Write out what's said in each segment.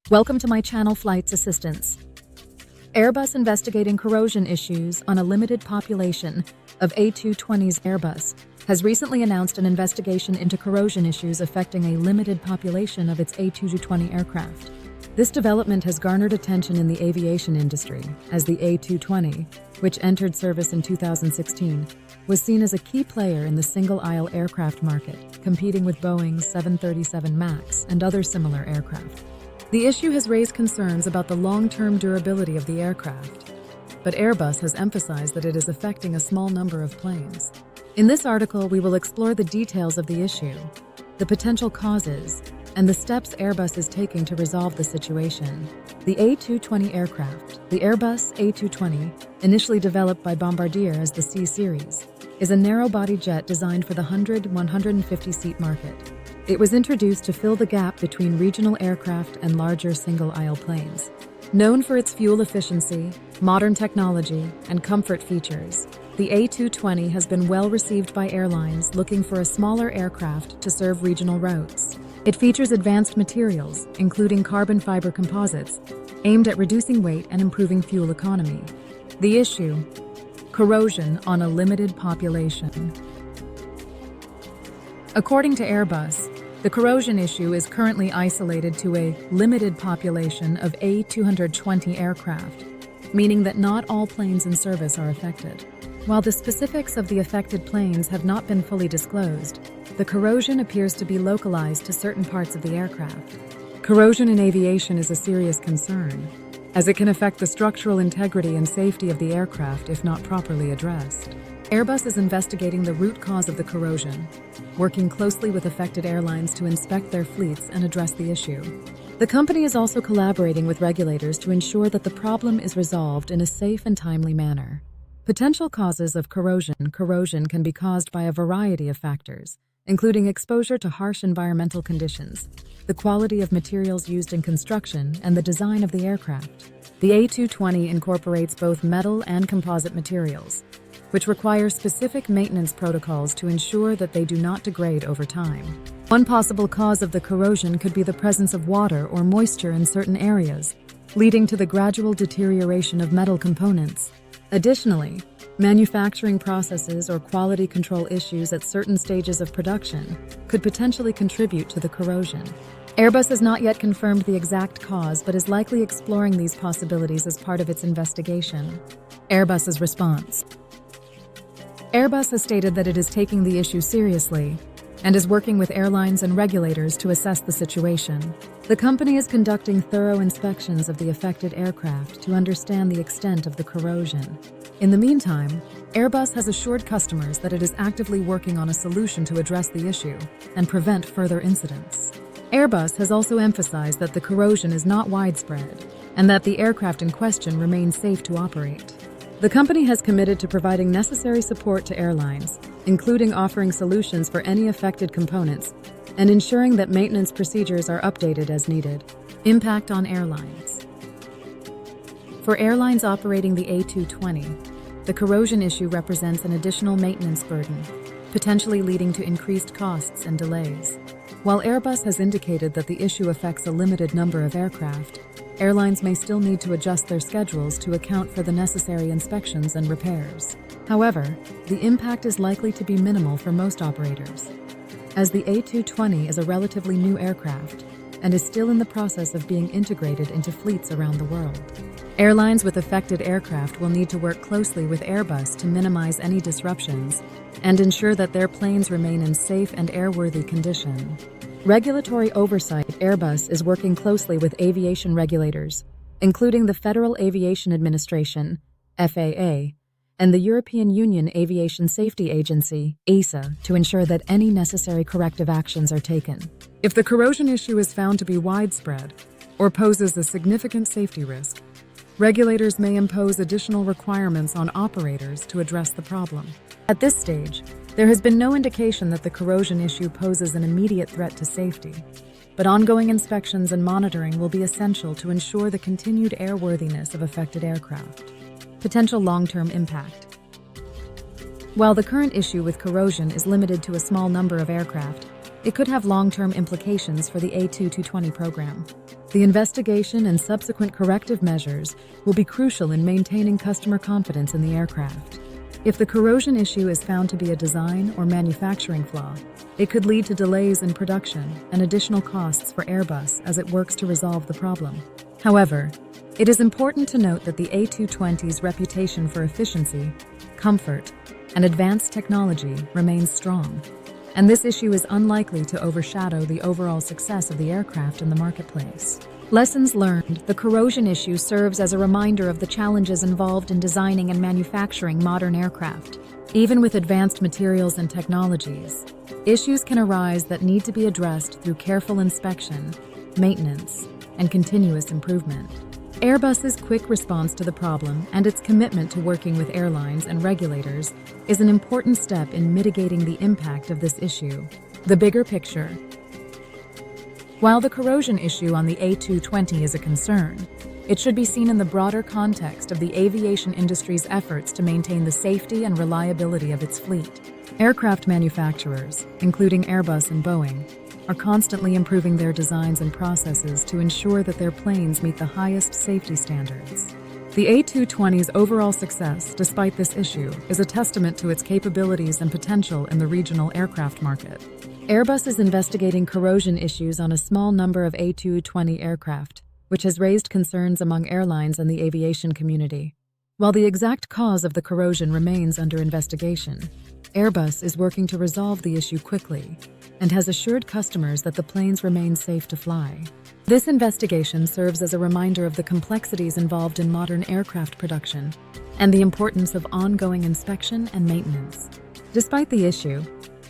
Welcome to my channel, Flights Assistance. Airbus investigating corrosion issues on a limited population of A220's Airbus has recently announced an investigation into corrosion issues affecting a limited population of its A220 aircraft. This development has garnered attention in the aviation industry, as the A220, which entered service in 2016, was seen as a key player in the single-aisle aircraft market, competing with Boeing's 737 MAX and other similar aircraft. The issue has raised concerns about the long-term durability of the aircraft, but Airbus has emphasized that it is affecting a small number of planes. In this article, we will explore the details of the issue, the potential causes, and the steps Airbus is taking to resolve the situation. The A220 aircraft, the Airbus A220, initially developed by Bombardier as the C series, is a narrow-body jet designed for the 100-150-seat market. It was introduced to fill the gap between regional aircraft and larger single-aisle planes. Known for its fuel efficiency, modern technology, and comfort features, the A220 has been well received by airlines looking for a smaller aircraft to serve regional routes. It features advanced materials, including carbon fiber composites, aimed at reducing weight and improving fuel economy. The issue: corrosion on a limited population. According to Airbus, the corrosion issue is currently isolated to a limited population of A220 aircraft, meaning that not all planes in service are affected. While the specifics of the affected planes have not been fully disclosed, the corrosion appears to be localized to certain parts of the aircraft. Corrosion in aviation is a serious concern, as it can affect the structural integrity and safety of the aircraft if not properly addressed. Airbus is investigating the root cause of the corrosion, working closely with affected airlines to inspect their fleets and address the issue. The company is also collaborating with regulators to ensure that the problem is resolved in a safe and timely manner. Potential causes of corrosion. Corrosion can be caused by a variety of factors, including exposure to harsh environmental conditions, the quality of materials used in construction, and the design of the aircraft. The A220 incorporates both metal and composite materials, which require specific maintenance protocols to ensure that they do not degrade over time. One possible cause of the corrosion could be the presence of water or moisture in certain areas, leading to the gradual deterioration of metal components. Additionally, manufacturing processes or quality control issues at certain stages of production could potentially contribute to the corrosion. Airbus has not yet confirmed the exact cause, but is likely exploring these possibilities as part of its investigation. Airbus's response. Airbus has stated that it is taking the issue seriously and is working with airlines and regulators to assess the situation. The company is conducting thorough inspections of the affected aircraft to understand the extent of the corrosion. In the meantime, Airbus has assured customers that it is actively working on a solution to address the issue and prevent further incidents. Airbus has also emphasized that the corrosion is not widespread and that the aircraft in question remains safe to operate. The company has committed to providing necessary support to airlines, including offering solutions for any affected components and ensuring that maintenance procedures are updated as needed. Impact on airlines. For airlines operating the A220, the corrosion issue represents an additional maintenance burden, potentially leading to increased costs and delays. While Airbus has indicated that the issue affects a limited number of aircraft, airlines may still need to adjust their schedules to account for the necessary inspections and repairs. However, the impact is likely to be minimal for most operators, as the A220 is a relatively new aircraft and is still in the process of being integrated into fleets around the world. Airlines with affected aircraft will need to work closely with Airbus to minimize any disruptions and ensure that their planes remain in safe and airworthy condition. Regulatory oversight. Airbus is working closely with aviation regulators, including the Federal Aviation Administration, FAA, and the European Union Aviation Safety Agency, EASA, to ensure that any necessary corrective actions are taken. If the corrosion issue is found to be widespread or poses a significant safety risk, regulators may impose additional requirements on operators to address the problem. At this stage, there has been no indication that the corrosion issue poses an immediate threat to safety, but ongoing inspections and monitoring will be essential to ensure the continued airworthiness of affected aircraft. Potential long-term impact. While the current issue with corrosion is limited to a small number of aircraft, it could have long-term implications for the A220 program. The investigation and subsequent corrective measures will be crucial in maintaining customer confidence in the aircraft. If the corrosion issue is found to be a design or manufacturing flaw, it could lead to delays in production and additional costs for Airbus as it works to resolve the problem. However, it is important to note that the A220's reputation for efficiency, comfort, and advanced technology remains strong, and this issue is unlikely to overshadow the overall success of the aircraft in the marketplace. Lessons learned: the corrosion issue serves as a reminder of the challenges involved in designing and manufacturing modern aircraft. Even with advanced materials and technologies, issues can arise that need to be addressed through careful inspection, maintenance, and continuous improvement. Airbus's quick response to the problem and its commitment to working with airlines and regulators is an important step in mitigating the impact of this issue. The bigger picture: while the corrosion issue on the A220 is a concern, it should be seen in the broader context of the aviation industry's efforts to maintain the safety and reliability of its fleet. Aircraft manufacturers, including Airbus and Boeing, are constantly improving their designs and processes to ensure that their planes meet the highest safety standards. The A220's overall success, despite this issue, is a testament to its capabilities and potential in the regional aircraft market. Airbus is investigating corrosion issues on a small number of A220 aircraft, which has raised concerns among airlines and the aviation community. While the exact cause of the corrosion remains under investigation, Airbus is working to resolve the issue quickly and has assured customers that the planes remain safe to fly. This investigation serves as a reminder of the complexities involved in modern aircraft production and the importance of ongoing inspection and maintenance. Despite the issue,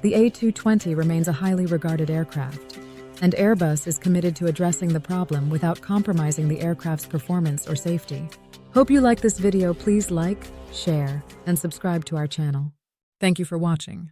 the A220 remains a highly regarded aircraft, and Airbus is committed to addressing the problem without compromising the aircraft's performance or safety. Hope you like this video. Please like, share, and subscribe to our channel. Thank you for watching.